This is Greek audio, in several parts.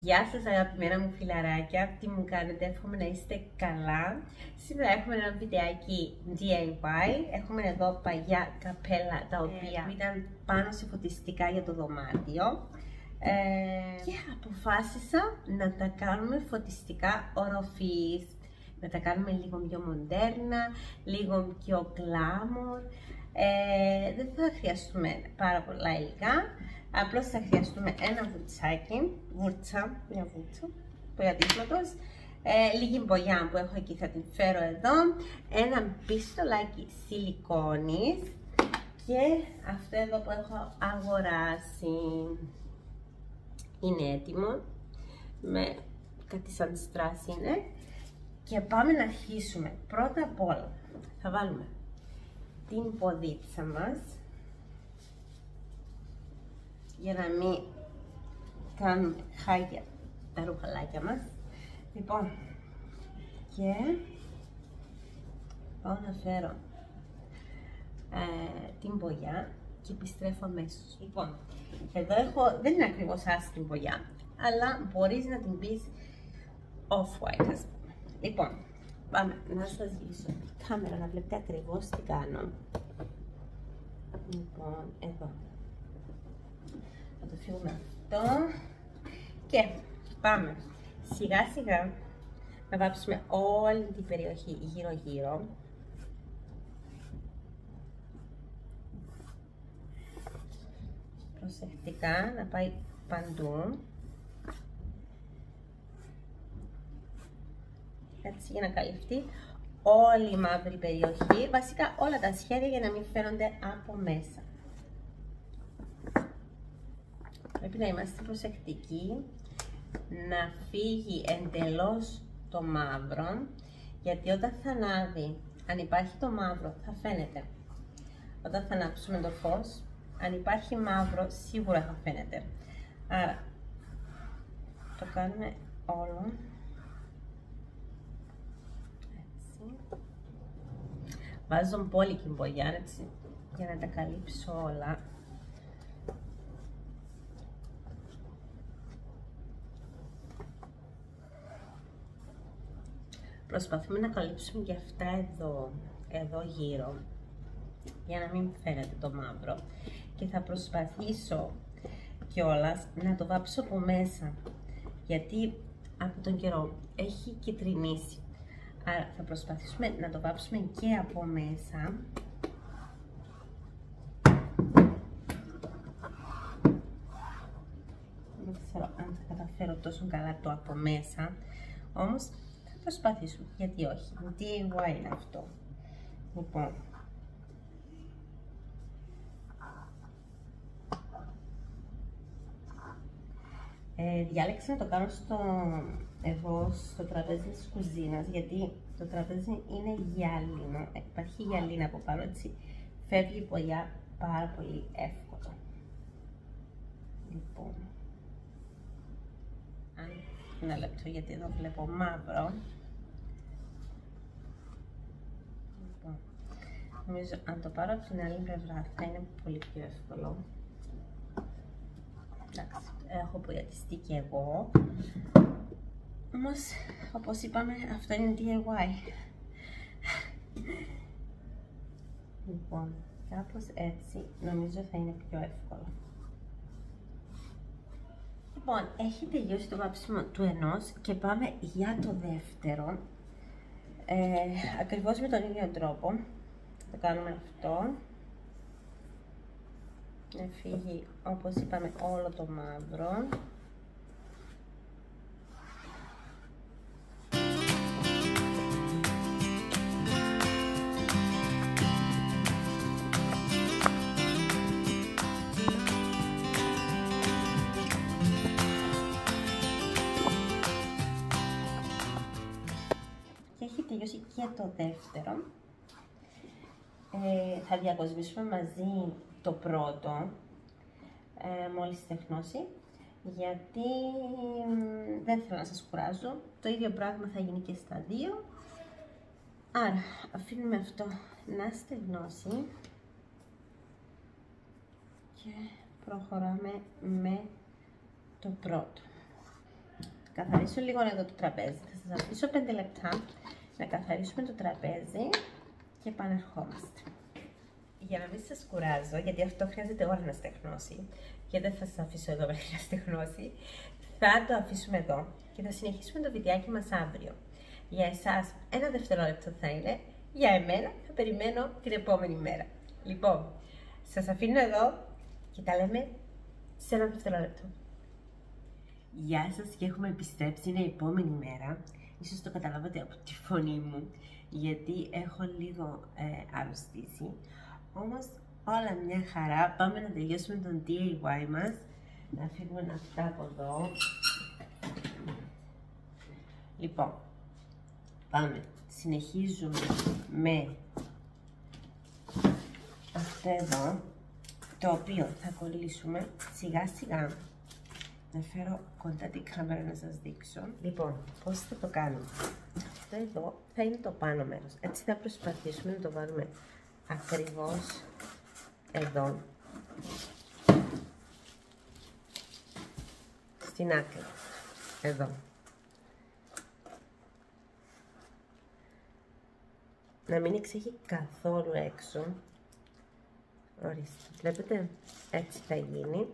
Γεια σας αγαπημένα μου φιλαράκια, τι μου κάνετε, εύχομαι να είστε καλά. Σήμερα έχουμε ένα βιντεάκι DIY, έχουμε εδώ παλιά καπέλα τα οποία ήταν πάνω σε φωτιστικά για το δωμάτιο και αποφάσισα να τα κάνουμε φωτιστικά οροφής, να τα κάνουμε λίγο πιο μοντέρνα, λίγο πιο glamour. Δεν θα χρειαστούμε πάρα πολλά υλικά. Απλώς θα χρειαστούμε ένα βουρτσάκι, μια βουρτσα πογιατίσματος, λίγη μπογιά που έχω εκεί θα την φέρω εδώ, ένα πιστολάκι σιλικόνης και αυτό εδώ που έχω αγοράσει είναι έτοιμο, με κάτι σαν στρας είναι και πάμε να αρχίσουμε. Πρώτα απ' όλα θα βάλουμε την ποδίτσα μας για να μην κάνουμε χάγια τα ρουχαλάκια μας. Λοιπόν, και πάω να φέρω την μπογιά και επιστρέφω αμέσως. Λοιπόν, εδώ έχω, δεν είναι ακριβώς άσπρη μπογιά, αλλά μπορείς να την πεις off-white, ας πούμε. Λοιπόν, πάμε να σας γυρίσω την κάμερα να βλέπετε ακριβώς τι κάνω. Λοιπόν, εδώ θα το φύγουμε αυτό και πάμε σιγά σιγά να βάψουμε όλη την περιοχή γύρω γύρω. Προσεκτικά να πάει παντού, έτσι, για να καλυφθεί όλη η μαύρη περιοχή, βασικά όλα τα σχέδια για να μην φαίνονται από μέσα. Πρέπει να είμαστε προσεκτικοί να φύγει εντελώς το μαύρο, γιατί όταν θα ανάβει, αν υπάρχει το μαύρο θα φαίνεται. Όταν θα ανάψουμε το φως, αν υπάρχει μαύρο σίγουρα θα φαίνεται. Άρα το κάνουμε όλο έτσι. Βάζω μπόλικη μπογιά έτσι για να τα καλύψω όλα. Προσπαθούμε να καλύψουμε και αυτά εδώ γύρω, για να μην φαίνεται το μαύρο. Και θα προσπαθήσω κιόλας να το βάψω από μέσα, γιατί από τον καιρό έχει κυτρινήσει. Άρα θα προσπαθήσουμε να το βάψουμε και από μέσα. Δεν ξέρω αν θα καταφέρω τόσο καλά το από μέσα, όμως προσπαθήσουμε, γιατί όχι, DIY είναι αυτό. Λοιπόν, διάλεξα να το κάνω εδώ στο τραπέζι της κουζίνας, γιατί το τραπέζι είναι γυάλινο, υπάρχει γυαλίνα από πάνω, έτσι φεύγει η μπογιά πάρα πολύ εύκολα. Λοιπόν, ένα λεπτό, γιατί εδώ βλέπω μαύρο. Λοιπόν, νομίζω αν το πάρω από την άλλη πλευρά θα είναι πολύ πιο εύκολο. Εντάξει, έχω πογιατιστεί και εγώ, όμως όπως είπαμε αυτό είναι DIY. Λοιπόν, κάπως έτσι νομίζω θα είναι πιο εύκολο. Λοιπόν, έχει τελειώσει το βάψιμο του ενός και πάμε για το δεύτερο. Ακριβώς με τον ίδιο τρόπο θα το κάνουμε αυτό. Να φύγει, όπως είπαμε, όλο το μαύρο. Και έχει τελειώσει και το δεύτερο. Θα διακοσμήσουμε μαζί το πρώτο, μόλις τεχνώσει, γιατί δεν θέλω να σας κουράζω. Το ίδιο πράγμα θα γίνει και στα δύο. Άρα αφήνουμε αυτό να στεγνώσει και προχωράμε με το πρώτο. καθαρίσω λίγο εδώ το τραπέζι. Θα σας αφήσω 5 λεπτά να καθαρίσουμε το τραπέζι και επανερχόμαστε. Για να μην σας κουράζω, γιατί αυτό χρειάζεται ώρα να στεγνώσει και δεν θα σας αφήσω εδώ μέχρι να στεγνώσει, θα το αφήσουμε εδώ και θα συνεχίσουμε το βιντεάκι μας αύριο. Για εσάς 1 δευτερόλεπτο θα είναι, για εμένα θα περιμένω την επόμενη μέρα. Λοιπόν, σας αφήνω εδώ και τα λέμε σε 1 δευτερόλεπτο. Γεια σας και έχουμε επιστρέψει, είναι η επόμενη μέρα. Ίσως το καταλάβατε από τη φωνή μου, γιατί έχω λίγο αρρωστήσει. Όμως όλα μια χαρά, πάμε να τελειώσουμε τον DIY μας. Να φύγουμε αυτά από εδώ. Λοιπόν, πάμε, συνεχίζουμε με αυτό εδώ, το οποίο θα κολλήσουμε σιγά σιγά. Να φέρω κοντά την κάμερα να σας δείξω. Λοιπόν, πώς θα το κάνουμε. Αυτό εδώ θα είναι το πάνω μέρος. Έτσι θα προσπαθήσουμε να το βάλουμε ακριβώς εδώ. Στην άκρη. Εδώ. Να μην εξέχει καθόλου έξω. Ορίστε. Βλέπετε, έτσι θα γίνει.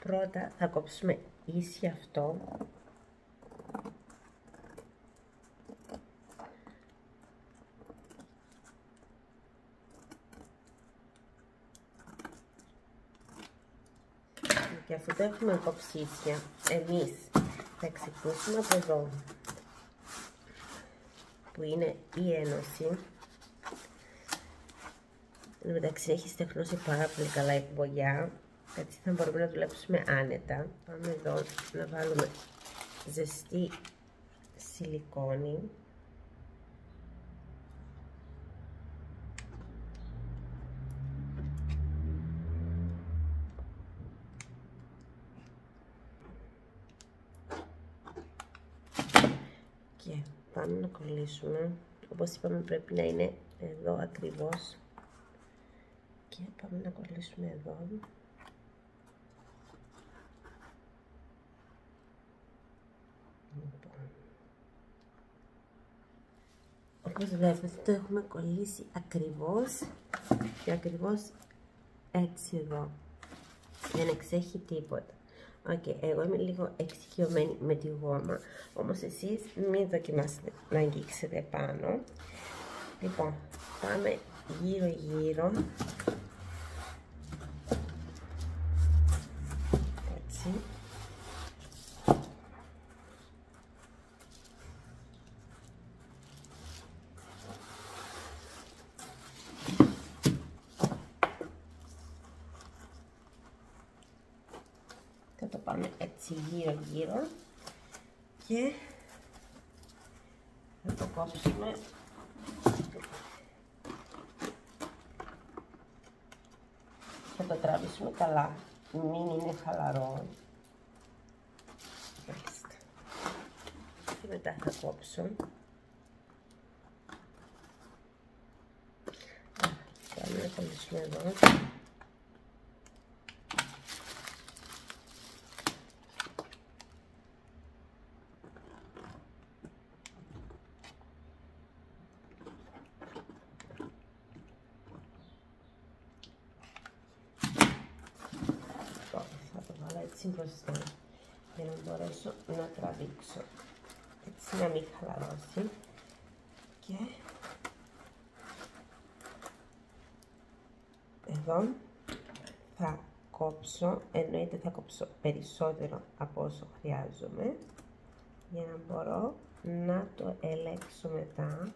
Πρώτα θα κόψουμε ίσια αυτό. Και αφού το έχουμε κόψει ίσια, εμείς θα ξεκινήσουμε από εδώ, που είναι η ένωση. Εν τω μεταξύ έχει στεγνώσει πάρα πολύ καλά η κουμπογιά. Έτσι θα μπορούμε να δουλέψουμε άνετα. Πάμε εδώ να βάλουμε ζεστή σιλικόνη. Και πάμε να κολλήσουμε. Όπως είπαμε πρέπει να είναι εδώ ακριβώς. Και πάμε να κολλήσουμε εδώ. Όπως βλέπετε το έχουμε κολλήσει ακριβώς και ακριβώς έτσι εδώ. Δεν εξέχει τίποτα. Εγώ είμαι λίγο εξοικειωμένη με τη γόμα, όμως εσείς μην δοκιμάσετε να αγγίξετε πάνω. Λοιπόν, πάμε γύρω γύρω. Έτσι. Θα το πάμε έτσι γύρω γύρω και θα το κόψουμε. Θα το τραβήσουμε καλά, μην είναι χαλαρό. Και μετά θα κόψω. Πάμε να κολλήσουμε εδώ. Έτσι μπροστά για να μπορέσω να τραβήξω, έτσι να μην χαλαρώσει. Και εδώ θα κόψω, εννοείται θα κόψω περισσότερο από όσο χρειάζομαι για να μπορώ να το ελέγξω μετά.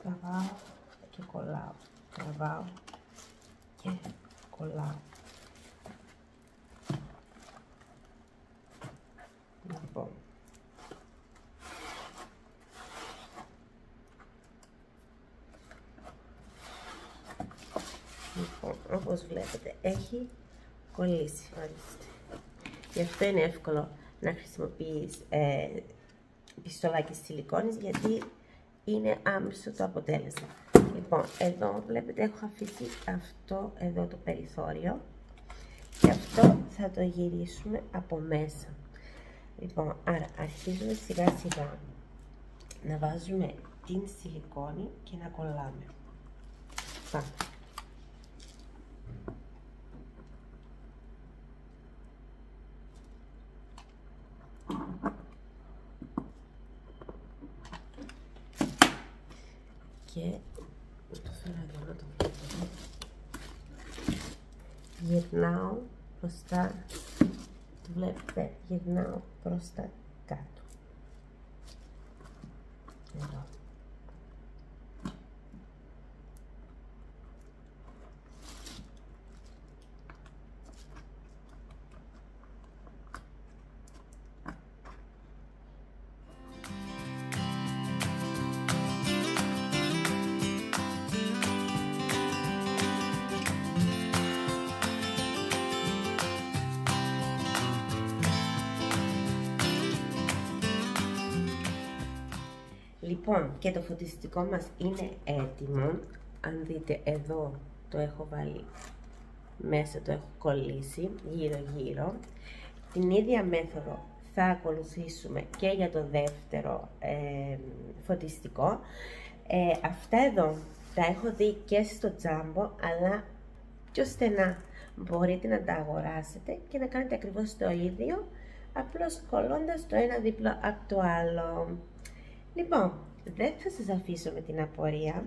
Τραβάω και κολλάω, τραβάω και κολλάω. Λοιπόν, όπως βλέπετε έχει κολλήσει, ορίστε. Γι' αυτό είναι εύκολο να χρησιμοποιείς πιστολάκι σιλικόνης, γιατί είναι άμεσο το αποτέλεσμα. Λοιπόν, εδώ βλέπετε έχω αφήσει αυτό εδώ το περιθώριο και αυτό θα το γυρίσουμε από μέσα. Λοιπόν, άρα αρχίζουμε σιγά σιγά να βάζουμε την σιλικόνη και να κολλάμε. Πάμε. Και το θέλω εδώ να το βλέπω. Γυρνάω προς τα, το βλέπετε, γυρνάω προς τα κάτω. Εδώ. Λοιπόν, και το φωτιστικό μας είναι έτοιμο. Αν δείτε εδώ το έχω βάλει μέσα, το έχω κολλήσει γύρω γύρω. Την ίδια μέθοδο θα ακολουθήσουμε και για το δεύτερο φωτιστικό. Αυτά εδώ τα έχω δει και στο Jumbo, αλλά πιο στενά. Μπορείτε να τα αγοράσετε και να κάνετε ακριβώς το ίδιο, απλώς κολλώντας το ένα δίπλο από το άλλο. Λοιπόν, δεν θα σας αφήσω με την απορία.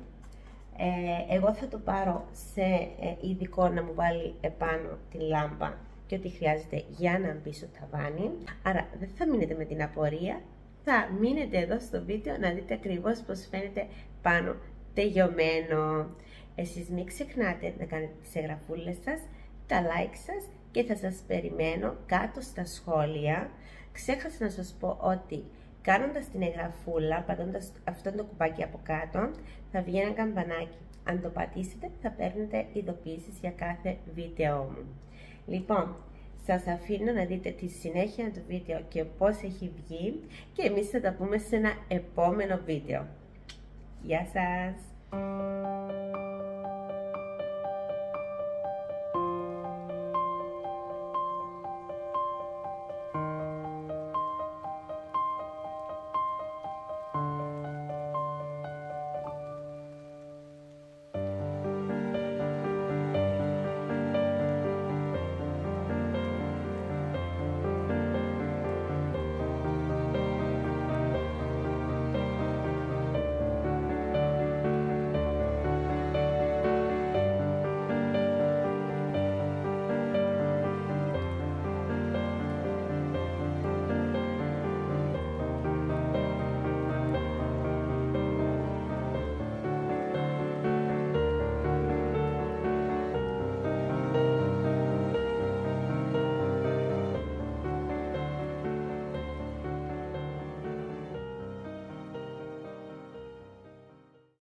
Εγώ θα το πάρω σε ειδικό να μου βάλει επάνω τη λάμπα και ό,τι χρειάζεται για να μπει στο ταβάνι. Άρα δεν θα μείνετε με την απορία, θα μείνετε εδώ στο βίντεο να δείτε ακριβώς πώς φαίνεται πάνω τελειωμένο. Εσείς μην ξεχνάτε να κάνετε τις εγγραφούλες σας, τα like σας και θα σας περιμένω κάτω στα σχόλια. Ξέχασα να σας πω ότι κάνοντας την εγγραφούλα, πατώντας αυτό το κουμπάκι από κάτω, θα βγει ένα καμπανάκι. Αν το πατήσετε, θα παίρνετε ειδοποιήσεις για κάθε βίντεο μου. Λοιπόν, σας αφήνω να δείτε τη συνέχεια του βίντεο και πώς έχει βγει και εμείς θα τα πούμε σε ένα επόμενο βίντεο. Γεια σας!